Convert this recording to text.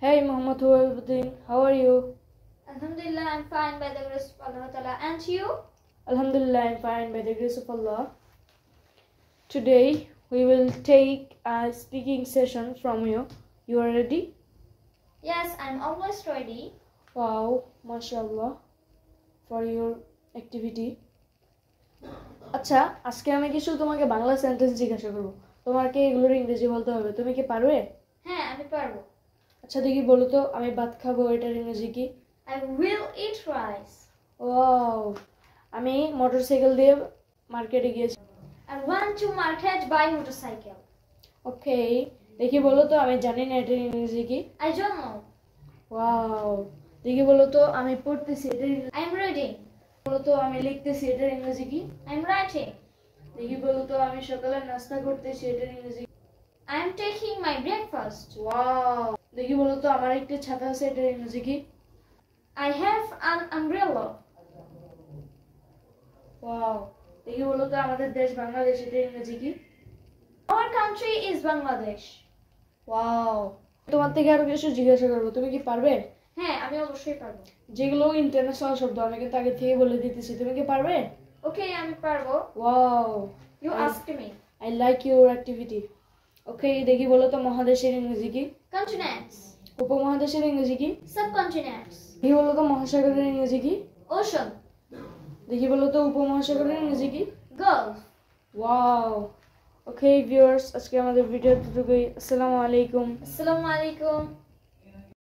Hey Muhammad Wahibuddin, how are you? Alhamdulillah, I'm fine by the grace of Allah Ta'ala. And you? Alhamdulillah, I'm fine by the grace of Allah. Today we will take a speaking session from you. You are ready? Yes, I'm always ready. Wow, mashallah for your activity. আচ্ছা আজকে আমি কিছু তোমাকে Bangla sentence জিজ্ঞাসা করব তোমাকে এগুলোর ইংরেজি বলতে হবে তুমি কি পারবে হ্যাঁ আমি পারবো আচ্ছা দেখি বলো তো আমি ভাত খাবো এটার ইংরেজি কি I will eat rice. Wow আমি মোটরসাইকেল দিয়ে মার্কেটে গিয়েছি I want to market by motorcycle. ওকে দেখি বলো তো আমি জানি না এটার ইংরেজি কি I don't know. ওয়াও দেখি বলো তো আমি পড়তেছি এটার I'm reading. বলো তো আমি লিখতেছি এটার ইংরেজি কি I'm writing. দেখি বলো তো আমি সকালে নাস্তা করতেছি এটার ইংরেজি I'm taking my breakfast. Wow দেখি বলো তো আমার একটা ছাতা আছে এটার ইংরেজি কি I have an umbrella. Wow দেখি বলো তো আমাদের দেশ বাংলাদেশ এটার ইংরেজি কি Our country is Bangladesh. Wow তোমার থেকে আরো কিছু জিজ্ঞাসা করবো তুমি কি পারবে হ্যাঁ আমি অবশ্যই পারবো যেগুলো ইন্টারন্যাশনাল শব্দ আমি কিন্তু আগে থেকে বলে দিতেছি তুমি কি পারবে ওকে আমি পারবো wow You asked me. I like your activity. ওকে দেখি বলো তো মহাদেশের ইংরেজি কি Continents. উপমহাদেশের ইংরেজি কি Subcontinents. দেখি বলো তো মহাসাগরের ইংরেজি কি Ocean. দেখি বলো তো উপমহাসাগরের ইংরেজি কি Gulf. ওয়াও ওকে ভিউয়ার্স আজকে আমাদের ভিডিও এতটুকুই আসসালামু আলাইকুম Assalamu alaikum.